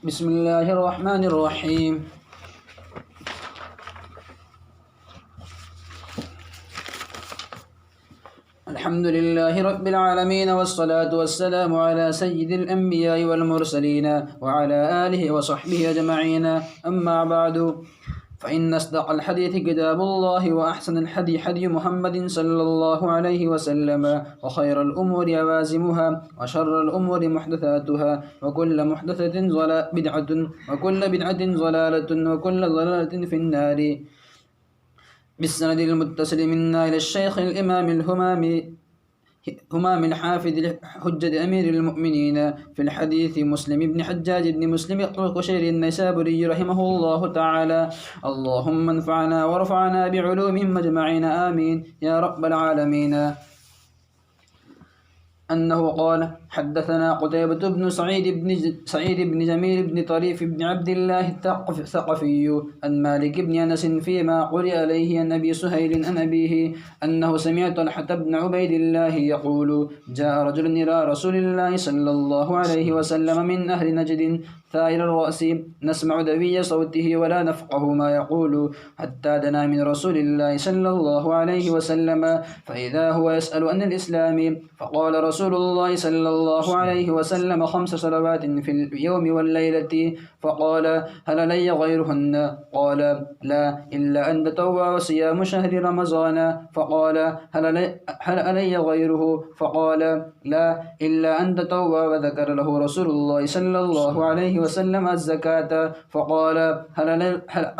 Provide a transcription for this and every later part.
بسم الله الرحمن الرحيم. الحمد لله رب العالمين، والصلاة والسلام على سيد الأنبياء والمرسلين وعلى آله وصحبه أجمعين. أما بعد، فإن أصدق الحديث كتاب الله، وأحسن الحدي حدي محمد صلى الله عليه وسلم، وخير الأمور عوازمها، وشر الأمور محدثاتها، وكل محدثة بدعة، وكل بدعة ضلالة، وكل ضلالة في النار. بالسند المتصل منا إلى الشيخ الإمام همام الحافظ حجة أمير المؤمنين في الحديث مسلم بن حجاج بن مسلم القشيري النيسابوري رحمه الله تعالى. اللهم انفعنا وارفعنا بعلومهم أجمعين، آمين يا رب العالمين. أنه قال: حدثنا قتيبة بن سعيد بن جميل بن طريف بن عبد الله الثقفي عن مالك بن أنس فيما قرئ عليه عن أبي سهيل عن أبيه أنه سمع طلحة بن عبيد الله يقول: جاء رجل إلى رسول الله صلى الله عليه وسلم من أهل نجد ثائر الرأس، نسمع دوي صوته ولا نفقه ما يقول، حتى دنا من رسول الله صلى الله عليه وسلم فإذا هو يسأل عن الإسلام، فقال رسول الله صلى الله عليه وسلم: 5 صلوات في اليوم والليلة. فقال: هل علي غيرهن؟ قال: لا، إلا أن تطوع وصيام شهر رمضان. فقال: هل علي غيره؟ فقال: لا، إلا أن تطوع. وذكر له رسول الله صلى الله عليه وسلم الزكاة، فقال: هل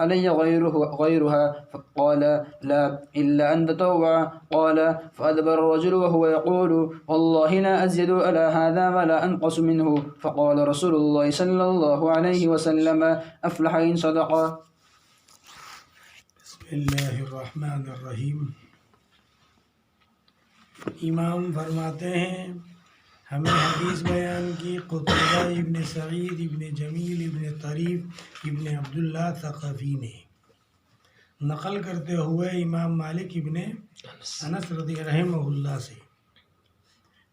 علي غيرها؟ فقال: لا، إلا أن تطوع. قال: فأدبر الرجل وهو يقول: والله لا أزيد على هذا ولا أنقص منه. فقال رسول الله صلى الله عليه وسلم: أفلح إن صدق. بسم اللہ الرحمن الرحیم۔ امام فرماتے ہیں ہمیں حدیث بیان کی قتیبہ ابن سعید ابن جمیل ابن طریف ابن عبداللہ ثقفی نے، نقل کرتے ہوئے امام مالک ابن انس رضی رحمہ اللہ سے،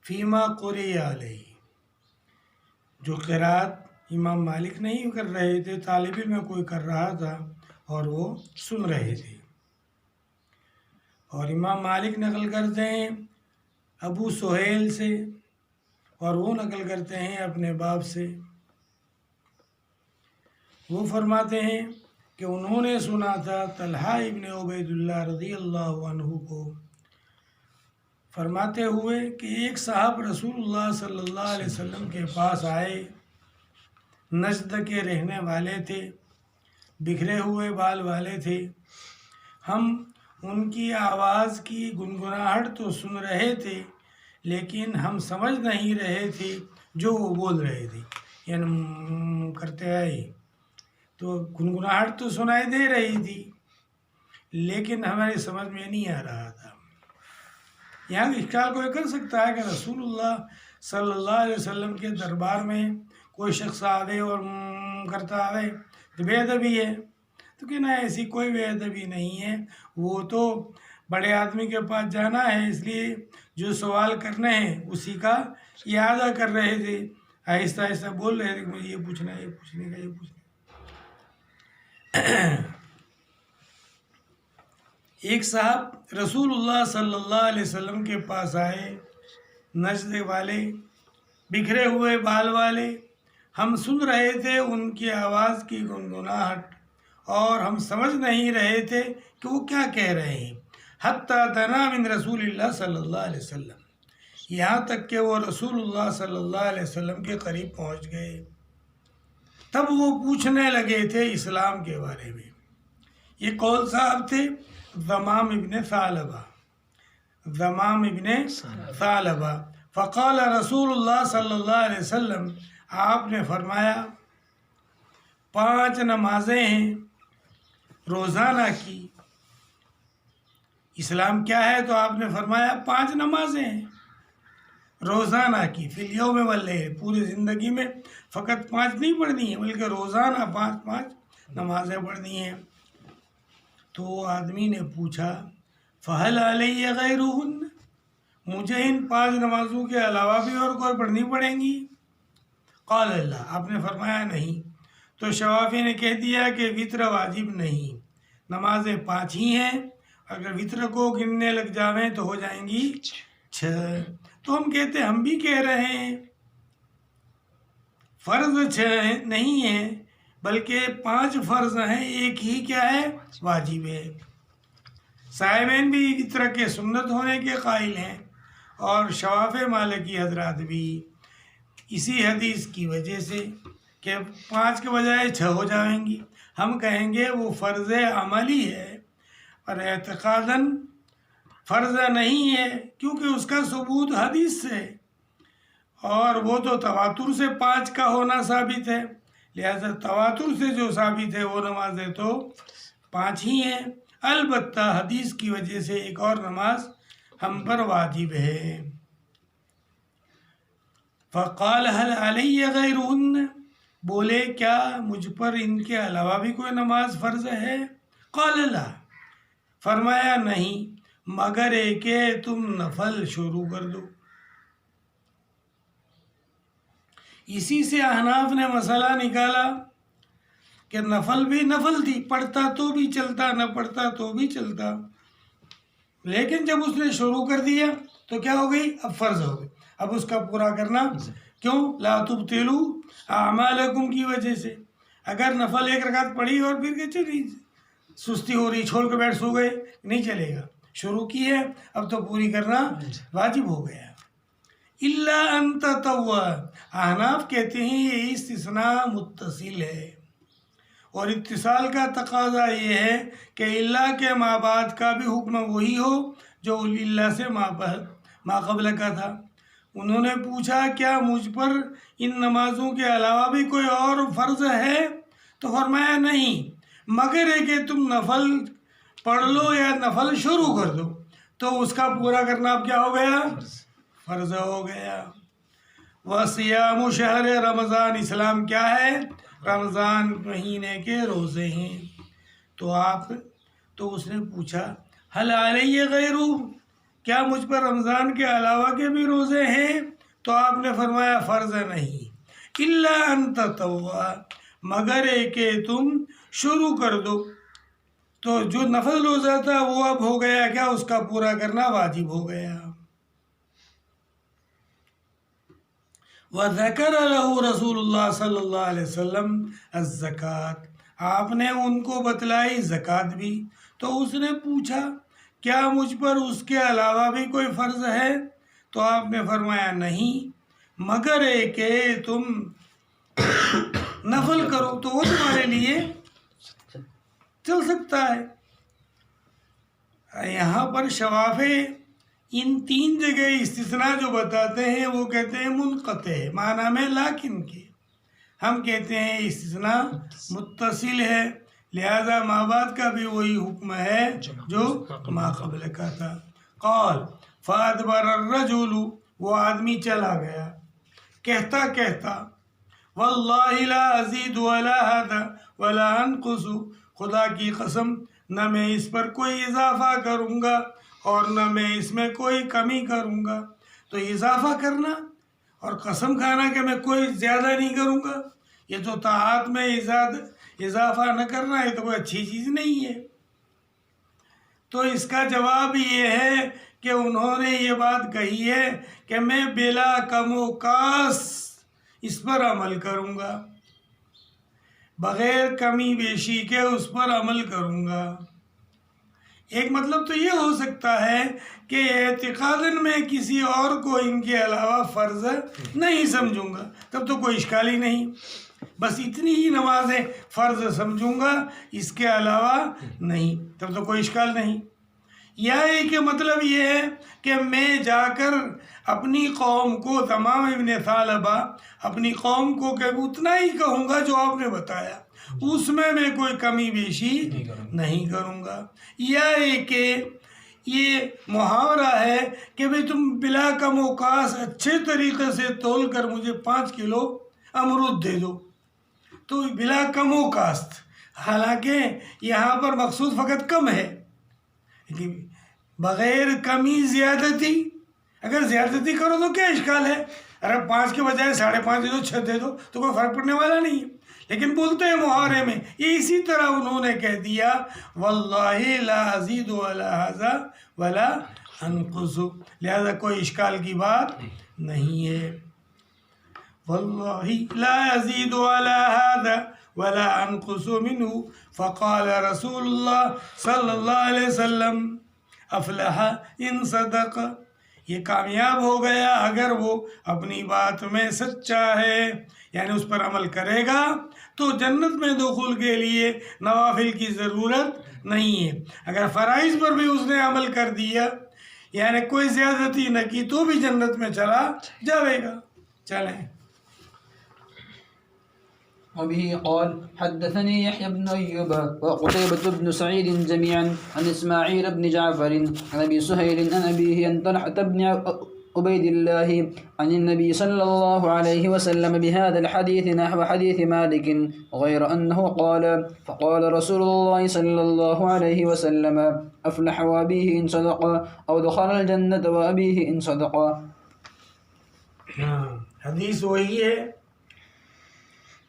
فیما قرئ علیہ، جو قرات امام مالک نہیں کر رہے تھے، طالب علم کوئی کر رہا تھا اور وہ سن رہے تھے، اور امام مالک نقل کرتے ہیں ابو سہیل سے، اور وہ نقل کرتے ہیں اپنے باپ سے۔ وہ فرماتے ہیں کہ انہوں نے سنا تھا طلحہ ابن عبید اللہ رضی اللہ عنہ کو فرماتے ہوئے کہ ایک صاحب رسول اللہ صلی اللہ علیہ وسلم کے پاس آئے، نجد کے رہنے والے تھے، بکھرے ہوئے بال والے تھے، ہم ان کی آواز کی گنگناہٹ تو سن رہے تھے لیکن ہم سمجھ نہیں رہے تھے جو وہ بول رہے تھے، یعنی کرتے آئے تو گنگناہٹ تو سنائی دے رہی تھی لیکن ہماری سمجھ میں نہیں آ رہا تھا۔ یہاں اشکال کوئی کر سکتا ہے کہ رسول اللہ صلی اللہ علیہ وسلم کے دربار میں کوئی شخص آوے اور کرتا آوے تو بے ادبی ہے، تو کہ نہ، ایسی کوئی بے ادبی نہیں ہے، وہ تو بڑے آدمی کے پاس جانا ہے، اس لیے جو سوال کرنے ہیں اسی کا اعادہ کر رہے تھے، آہستہ آہستہ بول رہے تھے کہ مجھے یہ پوچھنا ہے، یہ پوچھنے کا، یہ پوچھنا۔ ایک صاحب رسول اللہ صلی اللہ علیہ وسلم کے پاس آئے، نجد والے، بکھرے ہوئے بال والے، ہم سن رہے تھے ان کی آواز کی گنگناہٹ اور ہم سمجھ نہیں رہے تھے کہ وہ کیا کہہ رہے ہیں، حتیٰ دنا من رسول اللہ صلی اللہ علیہ وسلم، یہاں تک کہ وہ رسول اللہ صلی اللہ علیہ وسلم کے قریب پہنچ گئے، تب وہ پوچھنے لگے تھے اسلام کے بارے میں۔ یہ کون صاحب تھے؟ ضمام ابن ثعلبہ۔ فقال رسول اللہ صلی اللہ علیہ وسلم، آپ نے فرمایا 5 نمازیں ہیں روزانہ کی۔ اسلام کیا ہے؟ تو آپ نے فرمایا 5 نمازیں ہیں روزانہ کی، فی الیوم واللیل، پوری زندگی میں فقط 5 نہیں پڑھنی ہیں بلکہ روزانہ 5 نمازیں پڑھنی ہیں۔ تو وہ آدمی نے پوچھا فہل علی غیرہن، مجھے ان 5 نمازوں کے علاوہ بھی اور کوئی پڑھنی پڑیں گی؟ قال اللہ، آپ نے فرمایا نہیں، تو شوافی نے کہہ دیا کہ وطر واجب نہیں، نمازیں 5 ہی ہیں، اگر وطر کو گننے لگ جاویں تو ہو جائیں گی 6۔ تو ہم کہتے ہم بھی کہہ رہے ہیں فرض 6 نہیں ہے بلکہ 5 فرض ہیں، ایک ہی کیا ہے واجب ہے۔ صاحبین بھی وطر کے سنت ہونے کے قائل ہیں اور شواف مالکی حضرات بھی، اسی حدیث کی وجہ سے کہ 5 کے بجائے 6 ہو جائیں گی، ہم کہیں گے وہ فرض عملی ہے اور اعتقاداً فرض نہیں ہے، کیونکہ اس کا ثبوت حدیث سے ہے اور وہ تو تواتر سے 5 کا ہونا ثابت ہے، لہذا تواتر سے جو ثابت ہے وہ نمازیں تو 5 ہی ہیں۔ البتہ حدیث کی وجہ سے ایک اور نماز ہم پر واجب ہے۔ فقال هل علی غیرهن، بولے کیا مجھ پر ان کے علاوہ بھی کوئی نماز فرض ہے؟ قال لا، فرمایا نہیں، مگر ایک کہ تم نفل شروع کر دو۔ اسی سے احناف نے مسئلہ نکالا کہ نفل بھی نفل تھی، پڑھتا تو بھی چلتا، نہ پڑھتا تو بھی چلتا، لیکن جب اس نے شروع کر دیا تو کیا ہو گئی؟ اب فرض ہو گئی، اب اس کا پورا کرنا۔ کیوں؟ لا تبطلوا اعمالکم کی وجہ سے۔ اگر نفل 1 رکعت پڑھی اور پھر کہ چلی سستی ہو رہی، چھوڑ کے بیٹھ سو گئے، نہیں چلے گا، شروع کی ہے اب تو پوری کرنا واجب ہو گیا۔ الا ان تطوع، احناف کہتے ہیں یہ استثناء متصل ہے اور اتصال کا تقاضا یہ ہے کہ اللہ کے ما بعد کا بھی حکم وہی ہو جو اللہ سے ما قبل کا تھا۔ انہوں نے پوچھا کیا مجھ پر ان نمازوں کے علاوہ بھی کوئی اور فرض ہے؟ تو فرمایا نہیں، مگر ہے کہ تم نفل پڑھ لو یا نفل شروع کر دو، تو اس کا پورا کرنا اب کیا ہو گیا؟ فرض ہو گیا۔ وصیام شہر رمضان، اسلام کیا ہے؟ رمضان مہینے کے روزے ہیں۔ تو اس نے پوچھا حل علی غیرہ، کیا مجھ پر رمضان کے علاوہ کے بھی روزے ہیں؟ تو آپ نے فرمایا فرض نہیں، الا ان تطوع، مگر ہے کہ تم شروع کر دو۔ تو جو نفل روزہ تھا وہ اب ہو گیا کیا؟ اس کا پورا کرنا واجب ہو گیا۔ وَذَكَرَ لَهُ رسول اللہ صلی اللہ علیہ وسلم الزکوٰۃ، آپ نے ان کو بتلائی زکوٰۃ بھی۔ تو اس نے پوچھا کیا مجھ پر اس کے علاوہ بھی کوئی فرض ہے؟ تو آپ نے فرمایا نہیں، مگر ہے کہ تم نفل کرو، تو وہ تمہارے لیے چل سکتا ہے۔ یہاں پر شوافی ان 3 جگہ استثناء جو بتاتے ہیں وہ کہتے ہیں منقطع ہے، معنی میں لیکن کے، ہم کہتے ہیں استثناء متصل ہے، لہذا ما بعد کا بھی وہی حکم ہے جو ما قبل کا تھا۔ قال فادبر الرجل، وہ آدمی چلا گیا کہتا کہتا واللہ لا ازید ولا هذا ولا انقص، خدا کی قسم نہ میں اس پر کوئی اضافہ کروں گا اور نہ میں اس میں کوئی کمی کروں گا۔ تو اضافہ کرنا اور قسم کھانا کہ میں کوئی زیادہ نہیں کروں گا، یہ تو طاعات میں اضافہ نہ کرنا، یہ تو کوئی اچھی چیز نہیں ہے۔ تو اس کا جواب یہ ہے کہ انہوں نے یہ بات کہی ہے کہ میں بلا کم و کاس اس پر عمل کروں گا، بغیر کمی بیشی کے اس پر عمل کروں گا۔ ایک مطلب تو یہ ہو سکتا ہے کہ اعتقاداً میں کسی اور کو ان کے علاوہ فرض نہیں سمجھوں گا، تب تو کوئی اشکال ہی نہیں، بس اتنی ہی نمازیں فرض سمجھوں گا، اس کے علاوہ نہیں، تب تو کوئی اشکال نہیں۔ یا ایک مطلب یہ ہے کہ میں جا کر اپنی قوم کو، تمام ابن ثعلبہ اپنی قوم کو کہ اتنا ہی کہوں گا جو آپ نے بتایا، اس میں کوئی کمی بیشی نہیں کروں گا۔ یا ایک کہ یہ محاورہ ہے کہ بھئی تم بلا کم و کاس اچھے طریقے سے تول کر مجھے 5 کلو امرود دے دو، تو بلا کم و کاست، حالانکہ یہاں پر مقصود فقط کم ہے، بغیر کمی زیادتی۔ اگر زیادتی کرو تو کیا اشکال ہے؟ اگر 5 کے بجائے 5.5 دے دو، 6 دے دو، تو کوئی فرق پڑنے والا نہیں ہے۔ لیکن بولتے ہیں محاورے میں، یہ اسی طرح انہوں نے کہہ دیا واللہ لا ازید ولا ھذا ولا انقص، لہذا کوئی اشکال کی بات نہیں ہے. واللہ لا ازید ولا ھذا ولا انقص منہ فقال رسول اللہ صلی اللہ علیہ وسلم افلح ان صدق، یہ کامیاب ہو گیا اگر وہ اپنی بات میں سچا ہے، یعنی اس پر عمل کرے گا تو جنت میں دخول کے لیے نوافل کی ضرورت نہیں ہے. اگر فرائض پر بھی اس نے عمل کر دیا، یعنی کوئی زیادتی نہ کی، تو بھی جنت میں چلا جائے گا. چلیں. وبه قال حدثني يحيى بن أيوب وقتيبة بن سعيد جميعا عن إسماعيل بن جعفر عن أبي سهيل عن أبيه عن طلحة بن عبيد الله عن النبي صلى الله عليه وسلم بهذا الحديث نحو حديث مالك غير أنه قال فقال رسول الله صلى الله عليه وسلم أفلح وأبيه إن صدق أو دخل الجنة وأبيه إن صدق. حدیث وہی ہے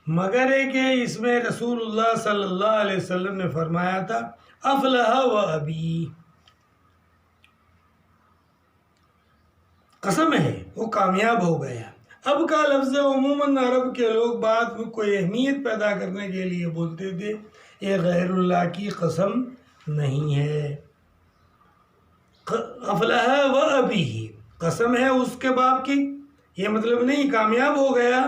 مگر ہے کہ اس میں رسول اللہ صلی اللہ علیہ وسلم نے فرمایا تھا افلح و ابی، قسم ہے وہ کامیاب ہو گیا. اب کا لفظ عموماً عرب کے لوگ بات میں کوئی اہمیت پیدا کرنے کے لیے بولتے تھے، یہ غیر اللہ کی قسم نہیں ہے. افلح و ابی، قسم ہے اس کے باپ کی، یہ مطلب نہیں کامیاب ہو گیا،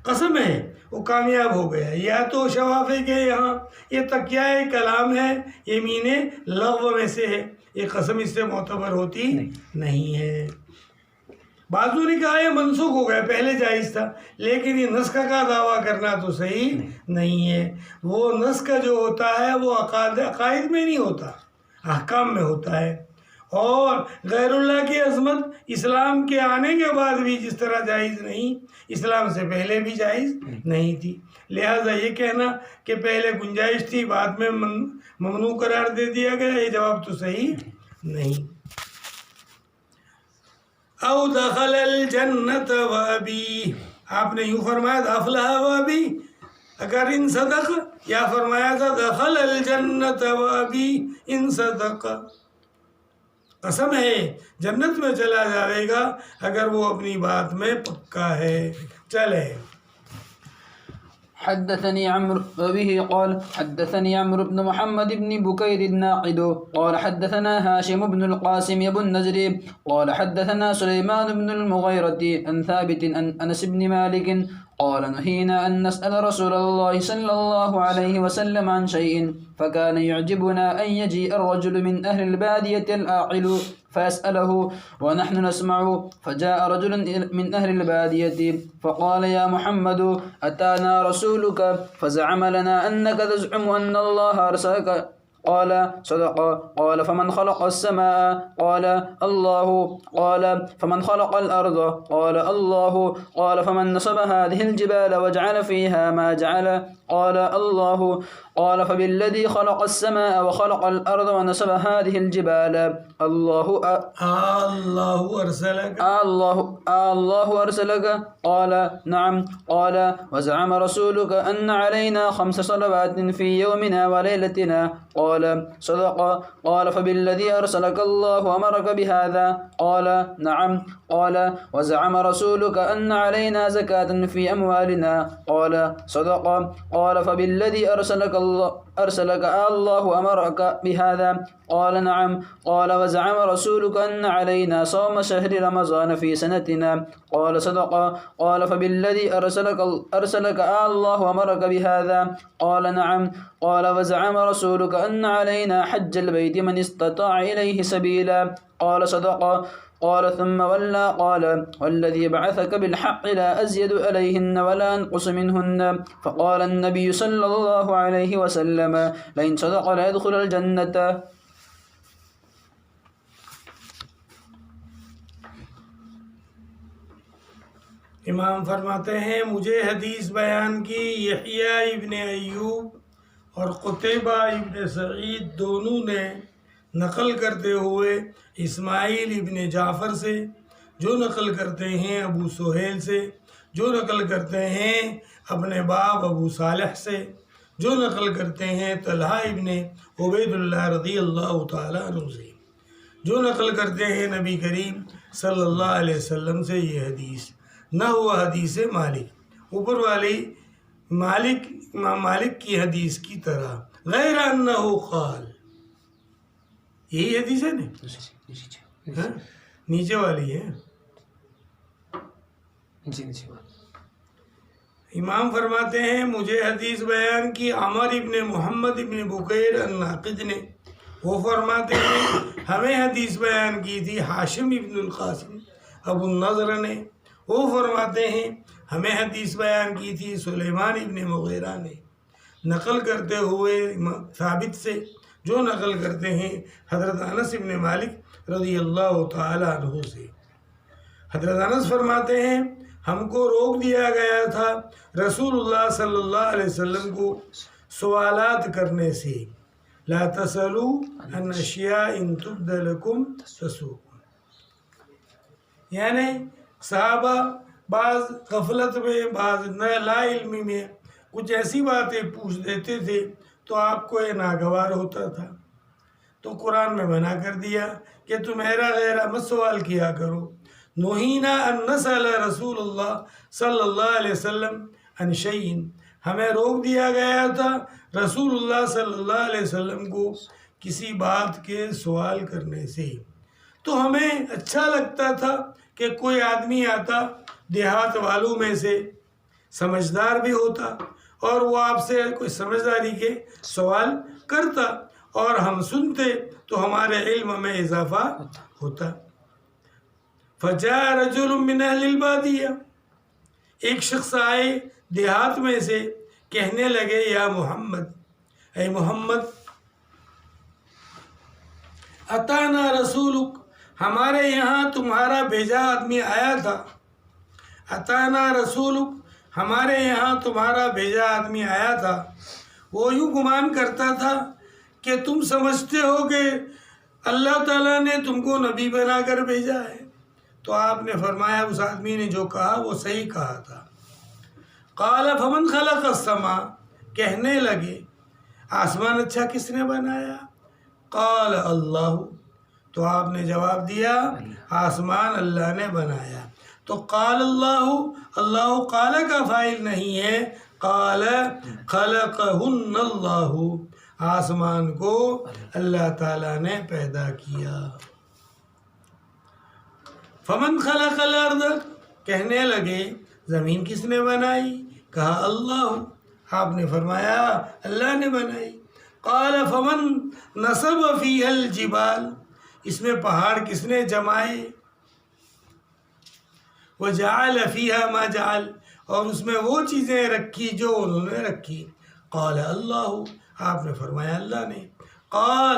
قسم ہے وہ کامیاب ہو گیا. یا تو شوافے کے یہاں یہ تکیہ کلام ہے، یمین لغو میں سے ہے، یہ قسم اس سے معتبر ہوتی نہیں ہے. بعضوں نے کہا یہ منسوخ ہو گیا، پہلے جائز تھا، لیکن یہ نسخ کا دعویٰ کرنا تو صحیح نہیں ہے. وہ نسخ جو ہوتا ہے وہ عقائد میں نہیں ہوتا، احکام میں ہوتا ہے. اور غیر اللہ کی عظمت اسلام کے آنے کے بعد بھی جس طرح جائز نہیں، اسلام سے پہلے بھی جائز نہیں تھی. لہٰذا یہ کہنا کہ پہلے گنجائش تھی بعد میں ممنوع قرار دے دیا گیا، یہ جواب تو صحیح نہیں. او دخل الجنت و ابی، آپ نے یوں فرمایا تھا افلح و ابی اگر ان صدق، یا فرمایا تھا دخل الجنت و ابی ان صدق، قسم ہے جنت میں چلا جائے گا اگر وہ اپنی بات میں پکا ہے. چلے. حدثني عمرو وبه قال حدثني عمرو بن محمد بن بكير الناقد قال حدثنا هاشم بن القاسم بن النزري قال حدثنا سليمان بن المغيرة عن ثابت عن أنس بن مالك قال نهينا أن نسأل رسول الله صلى الله عليه وسلم عن شيء فكان يعجبنا أن يجيء الرجل من أهل البادية العاقل فيسأله ونحن نسمع. فجاء رجل من أهل البادية فقال يا محمد أتانا رسولك فزعم لنا أنك تزعم أن الله أرسلك، قال صدق. قال فمن خلق السماء؟ قال الله. قال فمن خلق الأرض؟ قال الله. قال فمن نصب هذه الجبال وجعل فيها ما جعل؟ قال الله. قال فبالذي خلق السماء وخلق الأرض ونصب هذه الجبال الله أرسلك؟ الله أرسلك؟ قال نعم. قال وزعم رسولك أن علينا 5 صلوات في يومنا وليلتنا؟ قال صدق. قال فبالذي أرسلك الله أمرك بهذا؟ قال نعم. قال وزعم رسولك أن علينا زكاة في أموالنا؟ قال صدق. قال فبالذي أرسلك الله أمرك بهذا؟ قال نعم. قال وزعم رسولك أن علينا صوم شهر رمضان في سنتنا؟ قال صدق. قال فبالذي أرسلك الله أمرك بهذا؟ قال نعم. قال وزعم رسولك أن علينا حج البيت من استطاع إليه سبيلا؟ قال صدق. قال ثم ولى قال والذي بعثك بالحق لا أزيد عليهن ولا أنقص منهن. فقال النبي صلى الله عليه وسلم لئن صدق لا يدخل الجنة. امام فرماتے ہیں مجھے حدیث بیان کی یحییٰ ابن ایوب اور قتیبہ ابن سعید دونوں نے نقل کرتے ہوئے اسماعیل ابن جعفر سے، جو نقل کرتے ہیں ابو سہیل سے، جو نقل کرتے ہیں اپنے باپ ابو صالح سے، جو نقل کرتے ہیں طلحہ ابن عبید اللہ رضی اللہ تعالیٰ عنہ سے، جو نقل کرتے ہیں نبی کریم صلی اللہ علیہ وسلم سے یہ حدیث، نہ ہوا حدیث مالک، اوپر والی مالک کی حدیث کی طرح، غیر انہ قال، یہی حدیث ہے نا، ہاں؟ نیچے والی ہے۔ امام فرماتے ہیں مجھے حدیث بیان کی عمر ابن محمد ابن بکیر الناقد نے، وہ فرماتے ہیں ہمیں حدیث بیان کی تھی ہاشم ابن القاسم ابو النضر نے، وہ فرماتے ہیں ہمیں حدیث بیان کی تھی سلیمان ابن مغیرہ نے، نقل کرتے ہوئے ثابت سے، جو نقل کرتے ہیں حضرت انس ابن مالک رضی اللہ تعالیٰ عنہ سے۔ حضرت انس فرماتے ہیں ہم کو روک دیا گیا تھا رسول اللہ صلی اللہ علیہ وسلم کو سوالات کرنے سے، لا تسألوا عن اشیاء ان تبد لکم تسؤکم، یعنی صحابہ بعض غفلت میں، بعض لا علمی میں کچھ ایسی باتیں پوچھ دیتے تھے تو آپ کو یہ ناگوار ہوتا تھا، تو قرآن میں منع کر دیا کہ تم میرا غیرہ مت سوال کیا کرو۔ نہینا ان نسأل رسول اللہ صلی اللہ علیہ وسلم عن شیء، ہمیں روک دیا گیا تھا رسول اللہ صلی اللہ علیہ وسلم کو کسی بات کے سوال کرنے سے، تو ہمیں اچھا لگتا تھا کہ کوئی آدمی آتا دیہات والوں میں سے، سمجھدار بھی ہوتا، اور وہ آپ سے کوئی سمجھداری کے سوال کرتا اور ہم سنتے تو ہمارے علم میں اضافہ ہوتا۔ فجاء رجل من اہل البادیہ، ایک شخص آئے دیہات میں سے، کہنے لگے یا محمد، اے محمد، اتانا رسولک، ہمارے یہاں تمہارا بھیجا آدمی آیا تھا، اتانا رسولک، ہمارے یہاں تمہارا بھیجا آدمی آیا تھا، وہ یوں گمان کرتا تھا کہ تم سمجھتے ہو کہ اللہ تعالیٰ نے تم کو نبی بنا کر بھیجا ہے، تو آپ نے فرمایا اس آدمی نے جو کہا وہ صحیح کہا تھا۔ قال فمن خلق السماء، کہنے لگے آسمان اچھا کس نے بنایا؟ قال اللہ، تو آپ نے جواب دیا آسمان اللہ نے بنایا۔ تو قال اللہ، اللہ قال کا فاعل نہیں ہے، قال خلقہن اللہ، آسمان کو اللہ تعالیٰ نے پیدا کیا۔ فمن خلق الارض، کہنے لگے زمین کس نے بنائی؟ کہا اللہ، آپ نے فرمایا اللہ نے بنائی۔ قال فمن نصب فیہا الجبال، اس میں پہاڑ کس نے جمائے؟ وجعل فیہا ما جعل، اور اس میں وہ چیزیں رکھی جو انہوں نے رکھی۔ قال اللہ، آپ نے فرمایا اللہ نے۔ قال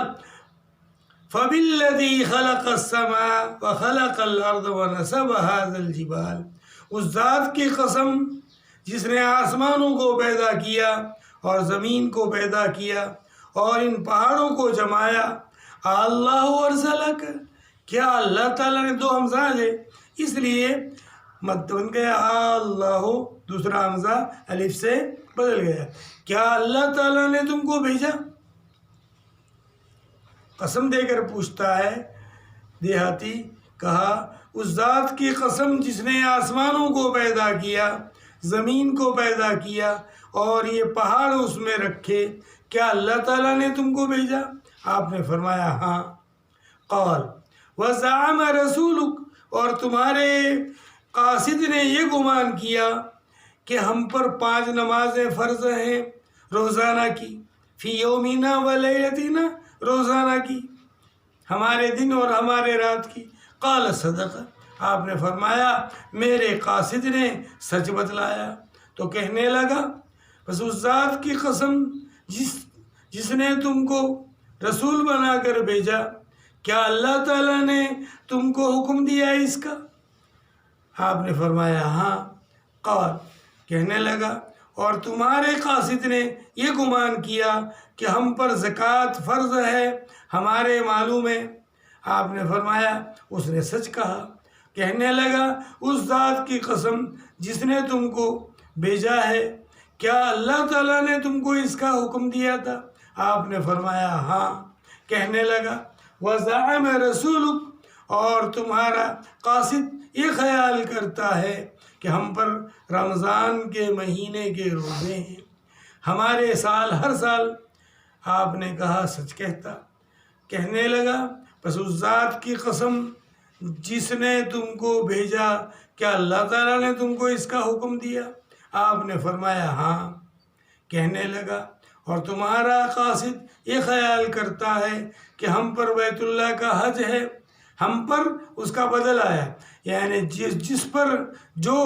فبالذی خلق السماء وخلق الارض ونصب هذا الجبال، اس ذات کی قسم جس نے آسمانوں کو پیدا کیا اور زمین کو پیدا کیا اور ان پہاڑوں کو جمایا، اللہ ارسلک، کیا اللہ تعالیٰ نے، دو حمزہ ہے اس لیے مد بن گیا، اللہ دوسرا حمزہ الف سے بدل گیا، کیا اللہ تعالیٰ نے تم کو بھیجا؟ قسم دے کر پوچھتا ہے دیہاتی، کہا اس ذات کی قسم جس نے آسمانوں کو پیدا کیا، زمین کو پیدا کیا اور یہ پہاڑ اس میں رکھے، کیا اللہ تعالیٰ نے تم کو بھیجا؟ آپ نے فرمایا ہاں۔ قال وزعم رسولک، اور تمہارے قاصد نے یہ گمان کیا کہ ہم پر 5 نمازیں فرض ہیں روزانہ کی، فی یومینا و لیلتینا، روزانہ کی، ہمارے دن اور ہمارے رات کی۔ قال صدق، آپ نے فرمایا میرے قاصد نے سچ بتلایا۔ تو کہنے لگا بس اس ذات کی قسم جس نے تم کو رسول بنا کر بھیجا، کیا اللہ تعالیٰ نے تم کو حکم دیا اس کا؟ آپ نے فرمایا ہاں۔ قال، کہنے لگا اور تمہارے قاصد نے یہ گمان کیا کہ ہم پر زکوٰۃ فرض ہے ہمارے مالوں میں۔ آپ نے فرمایا اس نے سچ کہا کہنے لگا اس ذات کی قسم جس نے تم کو بھیجا ہے، کیا اللہ تعالیٰ نے تم کو اس کا حکم دیا تھا؟ آپ نے فرمایا ہاں۔ کہنے لگا وَزَعَمَ رَسُولُكَ، اور تمہارا قاصد یہ خیال کرتا ہے کہ ہم پر رمضان کے مہینے کے روزے ہیں ہمارے سال ہر سال۔ آپ نے کہا سچ کہتا۔ کہنے لگا بس اس ذات کی قسم جس نے تم کو بھیجا، کیا اللہ تعالیٰ نے تم کو اس کا حکم دیا؟ آپ نے فرمایا ہاں۔ کہنے لگا اور تمہارا قاصد یہ خیال کرتا ہے کہ ہم پر بیت اللہ کا حج ہے، ہم پر اس کا بدل آیا، یعنی جس پر جو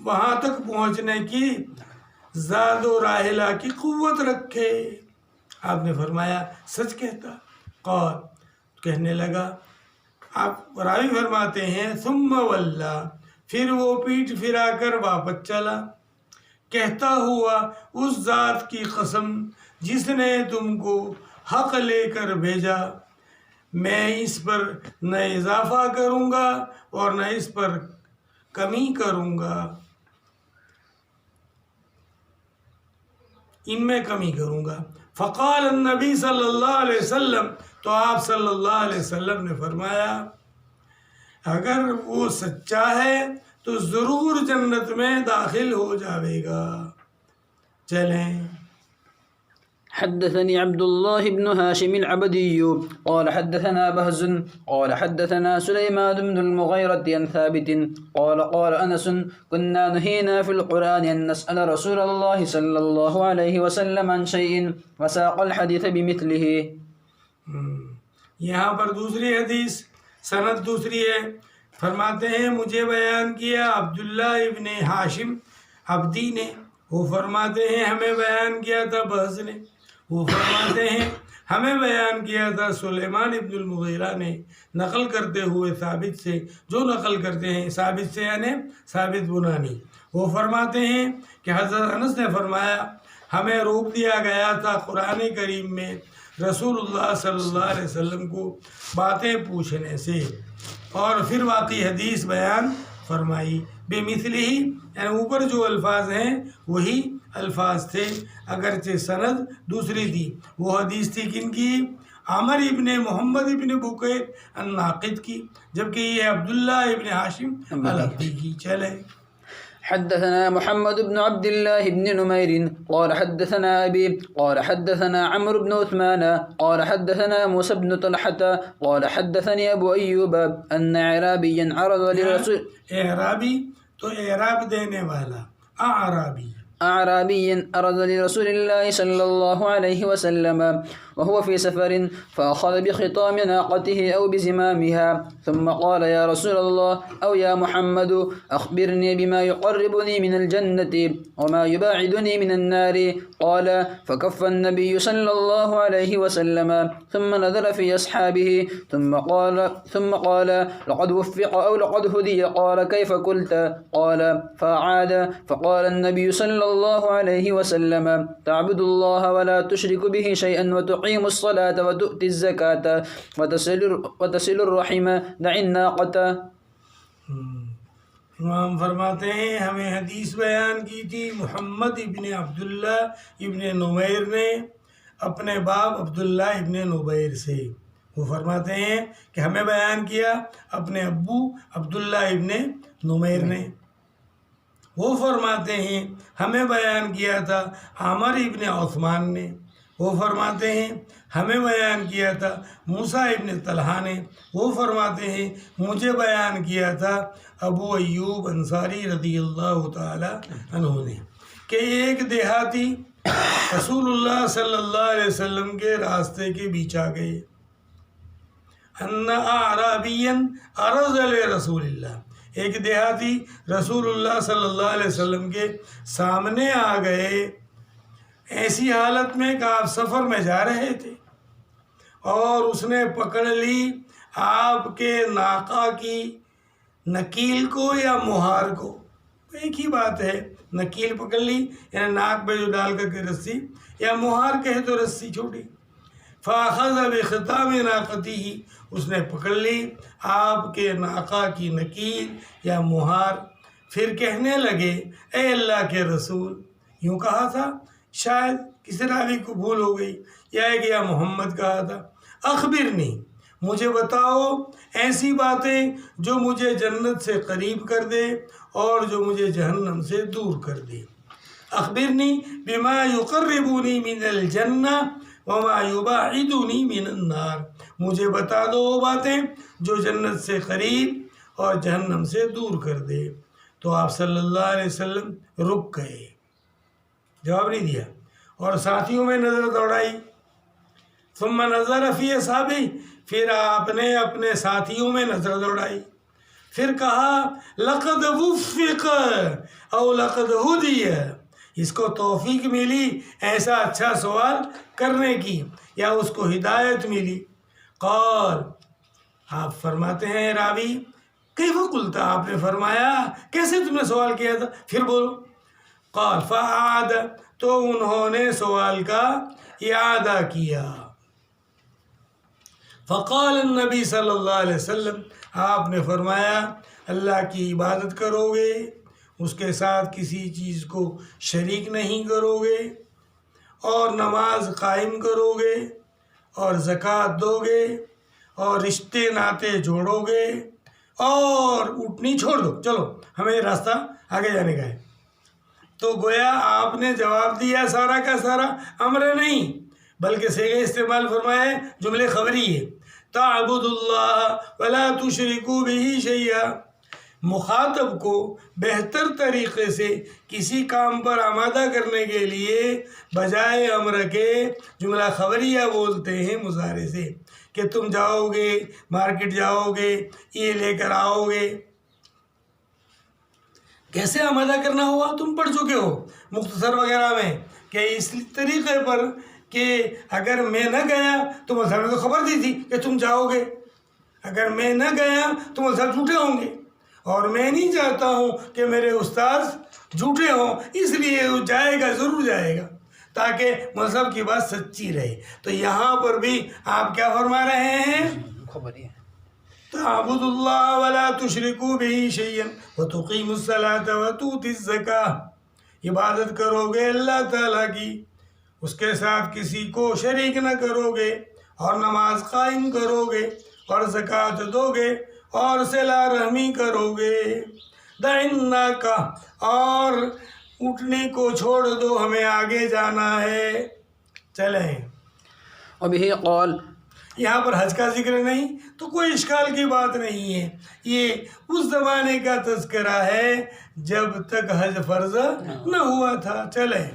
وہاں تک پہنچنے کی زاد و راحلہ کی قوت رکھے۔ آپ نے فرمایا سچ کہتا۔ قال، کہنے لگا، آپ راوی فرماتے ہیں ثم ولّا، پھر وہ پیٹھ پھرا کر واپس چلا، کہتا ہوا اس ذات کی قسم جس نے تم کو حق لے کر بھیجا، میں اس پر نہ اضافہ کروں گا اور نہ اس پر کمی کروں گا، ان میں کمی کروں گا۔ فقال النبی صلی اللہ علیہ وسلم، تو آپ صلی اللہ علیہ وسلم نے فرمایا اگر وہ سچا ہے تو ضرور جنت میں داخل ہو جاوے گا۔ چلیں۔ حدثني عبد الله بن هاشم العبدي قال حدثنا بهز قال حدثنا سليمان بن المغيرة عن ثابت قال قال أنس كنا نهينا في القرآن أن نسأل رسول الله صلى الله عليه وسلم عن شيء وساق الحديث بمثله۔ یہاں پر دوسری حدیث سند دوسری ہے۔ فرماتے ہیں مجھے بیان کیا عبداللہ ابن ہاشم عبدی نے، وہ فرماتے ہیں ہمیں بیان کیا تھا بہز نے، وہ فرماتے ہیں ہمیں بیان کیا تھا سلیمان ابن المغیرہ نے، نقل کرتے ہوئے ثابت سے، جو نقل کرتے ہیں ثابت سے یعنی ثابت بنانی، وہ فرماتے ہیں کہ حضرت انس نے فرمایا ہمیں روک دیا گیا تھا قرآن کریم میں رسول اللہ صلی اللہ علیہ وسلم کو باتیں پوچھنے سے، اور پھر باقی حدیث بیان فرمائی بمثلہ، یعنی اوپر جو الفاظ ہیں وہی الفاظ تھے، اگرچہ سند دوسری تھی۔ وہ حدیث تھی کن کی؟ عامر ابن محمد ابن بکیر الناقد کی، جبکہ یہ عبداللہ ابن ہاشم العبدی کی۔ چلے۔ حدثنا محمد بن عبد الله بن نمير قال حدثنا أبي قال حدثنا عمرو بن عثمان قال حدثنا موسى بن طلحة قال حدثني أبو أيوب أن أعرابيا عرض لرسول اعرابی تو اعراب دینے والا، اعرابی أرد لرسول الله صلى الله عليه وسلم وهو في سفر فأخذ بخطام ناقته أو بزمامها ثم قال يا رسول الله أو يا محمد أخبرني بما يقربني من الجنة وما يباعدني من النار، قال فكف النبي صلى الله عليه وسلم ثم نظر في أصحابه ثم قال لقد وفق أو لقد هدي، قال كيف قلت؟ قال فأعاد فقال النبي صلى الله عليه وسلم تعبد الله ولا تشرك به شيئا وتقيم الصلاة وتؤتي الزكاة وتصل الرحم دع الناقة۔ امام فرماتے ہیں ہمیں حدیث بیان کی تھی محمد ابن عبداللہ ابن نمیر نے اپنے باپ عبداللہ ابن نبیر سے۔ وہ فرماتے ہیں کہ ہمیں بیان کیا اپنے ابو عبداللہ ابن نمیر نے۔ وہ فرماتے ہیں ہمیں بیان کیا تھا عامر ابن عثمان نے۔ وہ فرماتے ہیں ہمیں بیان کیا تھا موسیٰ ابن طلحہ نے۔ وہ فرماتے ہیں مجھے بیان کیا تھا ابو ایوب انصاری رضی اللہ تعالی عنہ نے کہ ایک دیہاتی رسول اللہ صلی اللہ علیہ وسلم کے راستے کے بیچ آ گئے۔ ان اعرابیا عرض لرسول اللہ، ایک دیہاتی رسول اللہ صلی اللہ علیہ وسلم کے سامنے آ گئے، ایسی حالت میں کہ آپ سفر میں جا رہے تھے اور اس نے پکڑ لی آپ کے ناقہ کی نکیل کو یا مہار کو، ایک ہی بات ہے، نکیل پکڑ لی یعنی ناک پہ جو ڈال کر کے رسی، یا مہار کہے تو رسی چھوٹی۔ فاخذ بخطام ناقته، اس نے پکڑ لی آپ کے ناقہ کی نکیل یا مہار، پھر کہنے لگے اے اللہ کے رسول، یوں کہا تھا، شاید کسی راوی کو بھول ہو گئی، یا کہ یا محمد کہا تھا، اخبرنی، مجھے بتاؤ ایسی باتیں جو مجھے جنت سے قریب کر دے اور جو مجھے جہنم سے دور کر دے، اخبرنی بما یقربونی من الجنہ وما یباعدونی من النار، مجھے بتا دو وہ باتیں جو جنت سے قریب اور جہنم سے دور کر دے۔ تو آپ صلی اللہ علیہ وسلم رک گئے، جواب نہیں دیا، اور ساتھیوں میں نظر دوڑائی۔ ثم نظر فی اصحابہ، پھر آپ نے اپنے ساتھیوں میں نظر دوڑائی، پھر کہا لقد وفق او لقد ہدی، اس کو توفیق ملی ایسا اچھا سوال کرنے کی، یا اس کو ہدایت ملی۔ قال، آپ فرماتے ہیں راوی، کیف قلت، آپ نے فرمایا کیسے تم نے سوال کیا تھا، پھر بولو۔ قال فعاد، تو انہوں نے سوال کا اعادہ کیا۔ فقال النبی صلی اللہ علیہ وسلم، آپ نے فرمایا اللہ کی عبادت کرو گے، اس کے ساتھ کسی چیز کو شریک نہیں کرو گے، اور نماز قائم کرو گے، اور زکوٰۃ دو گے، اور رشتے ناطے جوڑو گے، اور اٹھنی چھوڑ دو، چلو ہمیں راستہ آگے جانے کا ہے۔ تو گویا آپ نے جواب دیا سارا کا سارا امر نہیں، بلکہ صیغہ استعمال فرمایا ہے جملے خبری ہے، تعبد اللہ ولا تشرکوا بہ شیئا، مخاطب کو بہتر طریقے سے کسی کام پر آمادہ کرنے کے لیے بجائے امر کے جملہ خبریہ بولتے ہیں مضارع سے، کہ تم جاؤ گے، مارکیٹ جاؤ گے، یہ لے کر آؤ گے۔ کیسے آمادہ کرنا ہوا، تم پڑھ چکے ہو مختصر وغیرہ میں، کہ اس طریقے پر کہ اگر میں نہ گیا تو مولوی صاحب نے تو خبر دی تھی کہ تم جاؤ گے، اگر میں نہ گیا تو مولوی صاحب جھوٹے ہوں گے، اور میں نہیں چاہتا ہوں کہ میرے استاذ جھوٹے ہوں، اس لیے وہ جائے گا، ضرور جائے گا، تاکہ مذہب کی بات سچی رہے۔ تو یہاں پر بھی آپ کیا فرما رہے ہیں، تعبد اللہ ولا تشرکوا بہ شیئا وتقیموا الصلاۃ وتؤتوا الزکاۃ، عبادت کرو گے اللہ تعالیٰ کی، اس کے ساتھ کسی کو شریک نہ کرو گے، اور نماز قائم کرو گے، اور زکوٰۃ دو گے، اور صلہ رحمی کرو گے۔ دعنا کا، اور اٹھنے کو چھوڑ دو، ہمیں آگے جانا ہے، چلیں۔ وبه قال، یہاں پر حج کا ذکر نہیں تو کوئی اشکال کی بات نہیں ہے، یہ اس زمانے کا تذکرہ ہے جب تک حج فرض نہ ہوا تھا، چلیں۔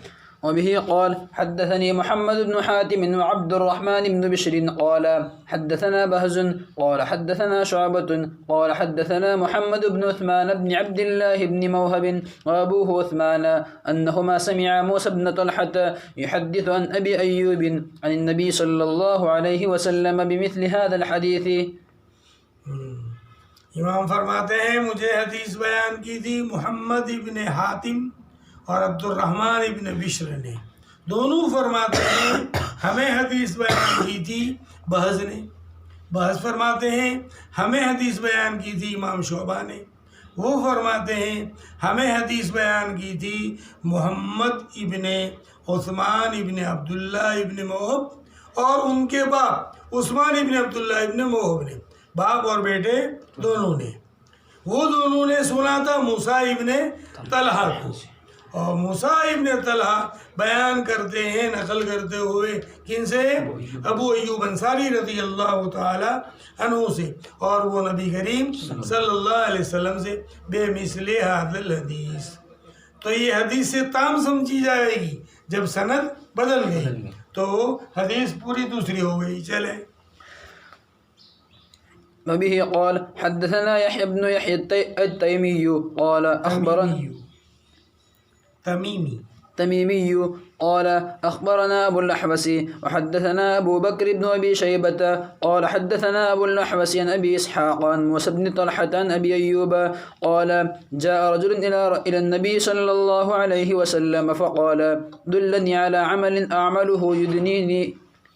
وبه قال حدثني محمد بن حاتم وعبد الرحمن بن بشر قال حدثنا بهز قال حدثنا شعبة قال حدثنا محمد بن عثمان بن عبد الله بن موهب وأبوه عثمان أنهما سمعا موسى بن طلحة يحدث عن أبي أيوب عن النبي صلى الله عليه وسلم بمثل هذا الحديث۔ امام فرماتے ہیں مجھے حدیث بیان کی تھی محمد ابن حاتم اور عبد الرحمن ابن بشر نے، دونوں فرماتے ہیں ہمیں حدیث بیان کی تھی بہز نے، بہز فرماتے ہیں ہمیں حدیث بیان کی تھی امام شعبہ نے، وہ فرماتے ہیں ہمیں حدیث بیان کی تھی محمد ابن عثمان ابن عبداللہ ابن موہب اور ان کے باپ عثمان ابن عبداللہ ابن موہب نے، باپ اور بیٹے دونوں نے، وہ دونوں نے سنا تھا موسیٰ ابن طلحہ کو، اور موسیٰ ابن طلحہ بیان کرتے ہیں نقل کرتے ہوئے کن سے، ابو ایوب انصاری رضی اللہ تعالی عنہ سے، اور وہ نبی کریم صلی اللہ علیہ وسلم سے بے مثل ھذا الحدیث۔ تو یہ حدیث سے تام سمجھی جائے گی، جب سند بدل گئی تو حدیث پوری دوسری ہو گئی، چلے۔ وبه قال حدثنا يحيى بن يحيى التيمي قال أخبرنا تميمي قال أخبرنا أبو الأحوص وحدثنا أبو بكر بن أبي شيبة قال حدثنا أبو الأحوص عن أبي إسحاق عن موسى بن طلحة عن أبي أيوب قال جاء رجل إلى النبي صلى الله عليه وسلم فقال دلني على عمل أعمله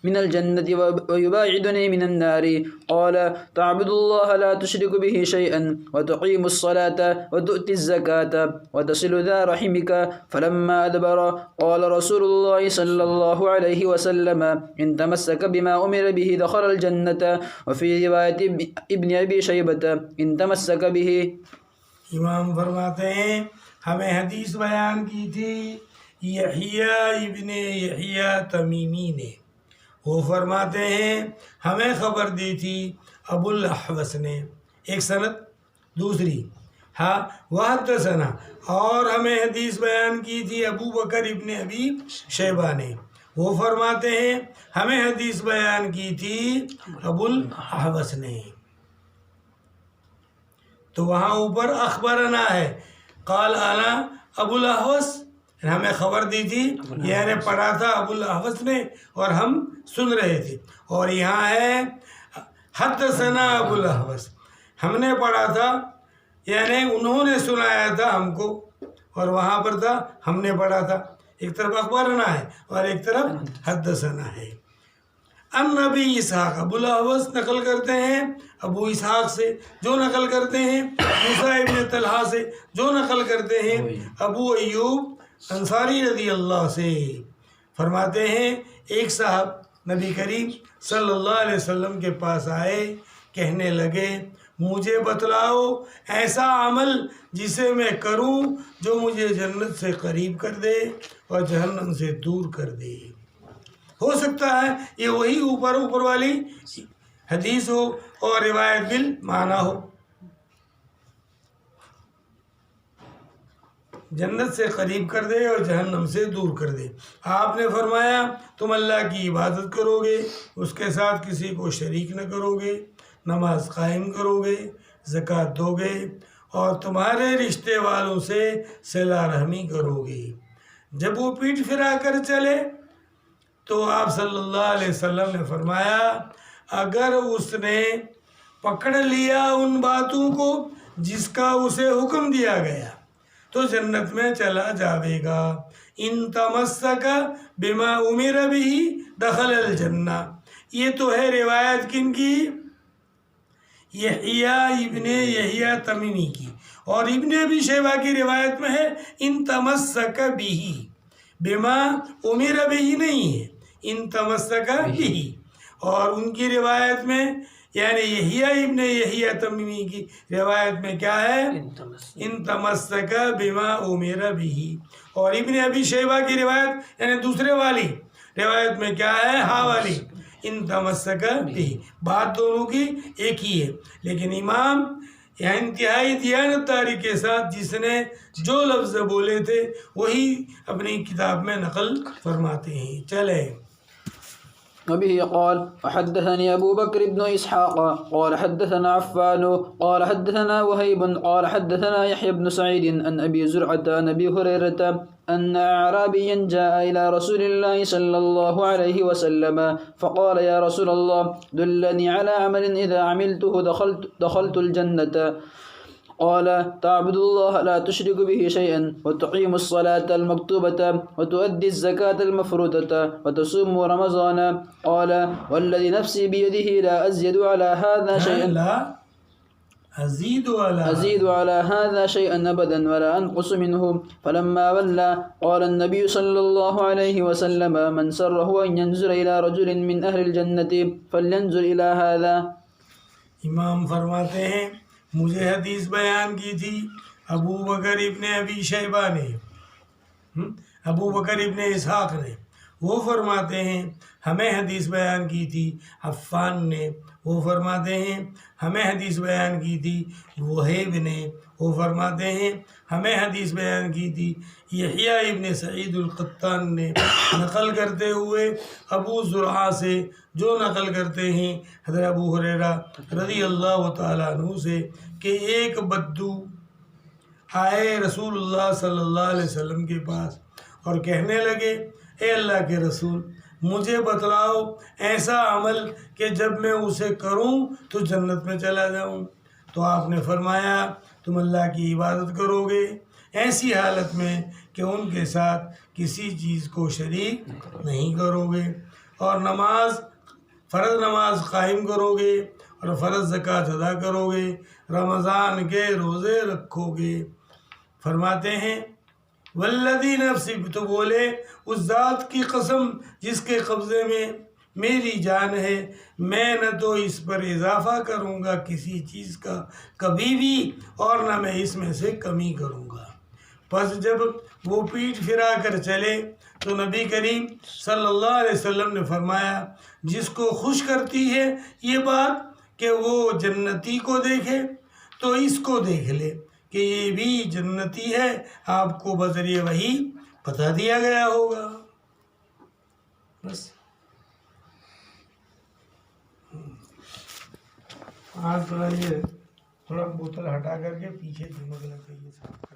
من الجنة ويباعدني من النار. قال تعبد الله لا تشرك به شيئا وتقيم الصلاة وتؤتي الزكاة وتصل ذا رحمك. فلما أدبر قال رسول الله صلى الله عليه وسلم إن تمسك بما أمر به دخل الجنة. وفي رواية ابن أبي شيبة إن تمسك به. امام فرماتے ہیں ہمیں حدیث بیان کی تھی یحییٰ ابن یحییٰ تمیمی نے، وہ فرماتے ہیں ہمیں خبر دی تھی ابو الاحوص نے، ایک سند دوسری وحدثنا، اور ہمیں حدیث بیان کی تھی ابو بکر ابن ابی شیبہ نے، وہ فرماتے ہیں ہمیں حدیث بیان کی تھی ابو الاحوص نے. تو وہاں اوپر اخبرنا ہے، قال انا ابو الاحوص، ہمیں خبر دی تھی، یعنی پڑھا تھا ابو الاحوص نے اور ہم سن رہے تھے. اور یہاں ہے حدثنا ابو الاحوص، ہم نے پڑھا تھا یعنی انہوں نے سنایا تھا ہم کو، اور وہاں پر تھا ہم نے پڑھا تھا. ایک طرف اخبرنا ہے اور ایک طرف حدثنا ہے. النبی اسحاق، ابو الاحوص نقل کرتے ہیں ابو اسحاق سے، جو نقل کرتے ہیں موسیٰ ابن طلحہ سے، جو نقل کرتے ہیں ابو ایوب انصاری رضی اللہ سے. فرماتے ہیں ایک صاحب نبی کریم صلی اللہ علیہ وسلم کے پاس آئے، کہنے لگے مجھے بتلاؤ ایسا عمل جسے میں کروں جو مجھے جنت سے قریب کر دے اور جہنم سے دور کر دے. ہو سکتا ہے یہ وہی اوپر والی حدیث ہو اور روایت بالمعنی ہو. جنت سے قریب کر دے اور جہنم سے دور کر دے. آپ نے فرمایا تم اللہ کی عبادت کرو گے، اس کے ساتھ کسی کو شریک نہ کرو گے، نماز قائم کرو گے، زکوٰۃ دو گے، اور تمہارے رشتے والوں سے صلہ رحمی کرو گے. جب وہ پیٹھ پھرا کر چلے تو آپ صلی اللہ علیہ وسلم نے فرمایا اگر اس نے پکڑ لیا ان باتوں کو جس کا اسے حکم دیا گیا تو جنت میں چلا جاوے گا. ان تمسک بما امر به دخل الجنہ. یہ تو ہے روایت کن کی؟ یحییٰ ابن یحییٰ تمیمی کی. اور ابن ابی شیبہ کی روایت میں ہے ان تمسک به، بما امر به نہیں ہے، ان تمسک به. اور ان کی روایت میں یعنی یحییٰ ابن یحییٰ تمیمی کی روایت میں کیا ہے؟ ان تمسک بما امر به. اور ابن ابی شیبہ کی روایت یعنی دوسرے والی روایت میں کیا ہے؟ ہاں والی ان تمسک به. بات دونوں کی ایک ہی ہے، لیکن امام یہاں انتہائی دیانتداری کے ساتھ جس نے جو لفظ بولے تھے وہی اپنی کتاب میں نقل فرماتے ہیں. چلے. وبه قال وحدثني أبو بكر بن إسحاق قال حدثنا عفان قال حدثنا وهيب قال حدثنا يحيى بن سعيد عن أبي زرعة عن أبي هريرة أن أعرابيا جاء إلى رسول الله صلى الله عليه وسلم فقال يا رسول الله دلني على عمل إذا عملته دخلت الجنة. قال تعبد الله لا تشرك به شيئا وتقيم الصلاة المكتوبة وتؤدي الزكاة المفروضة وتصوم رمضان. قال والذي نفسي بيده لا أزيد على هذا شيئا أزيد على هذا شيئا أبدا ولا أنقص منه. فلما ولى قال النبي صلى الله عليه وسلم من سره أن ينظر إلى رجل من أهل الجنة فلينظر إلى هذا. امام فرماتے ہیں مجھے حدیث بیان کی تھی ابو بکر ابن ابی شیبہ نے، ابو بکر ابن اسحاق نے. وہ فرماتے ہیں ہمیں حدیث بیان کی تھی عفان نے. وہ فرماتے ہیں ہمیں حدیث بیان کی تھی وہیب نے. وہ فرماتے ہیں ہمیں حدیث بیان کی تھی یحییٰ ابن سعید القطان نے، نقل کرتے ہوئے ابو زرعہ سے، جو نقل کرتے ہیں حضرت ابو ہریرہ رضی اللہ تعالیٰ عنہ سے کہ ایک بدو آئے رسول اللہ صلی اللہ علیہ وسلم کے پاس اور کہنے لگے اے اللہ کے رسول مجھے بتلاؤ ایسا عمل کہ جب میں اسے کروں تو جنت میں چلا جاؤں. تو آپ نے فرمایا تم اللہ کی عبادت کرو گے ایسی حالت میں کہ ان کے ساتھ کسی چیز کو شریک نہیں کرو گے، اور نماز فرض نماز قائم کرو گے اور فرض زکوٰۃ ادا کرو گے، رمضان کے روزے رکھو گے۔ فرماتے ہیں والذی نفسی، تو بولے اس ذات کی قسم جس کے قبضے میں میری جان ہے، میں نہ تو اس پر اضافہ کروں گا کسی چیز کا کبھی بھی، اور نہ میں اس میں سے کمی کروں گا۔ پس جب وہ پیٹھ پھرا کر چلے تو نبی کریم صلی اللہ علیہ وسلم نے فرمایا جس کو خوش کرتی ہے یہ بات کہ وہ جنتی کو دیکھے تو اس کو دیکھ لے کہ یہ بھی جنتی ہے، آپ کو بذریعہ وحی بتا دیا گیا ہوگا۔ بس آج تھوڑا یہ تھوڑا بوتل ہٹا کر کے پیچھے چمک لگ گئی ہے، صاف کر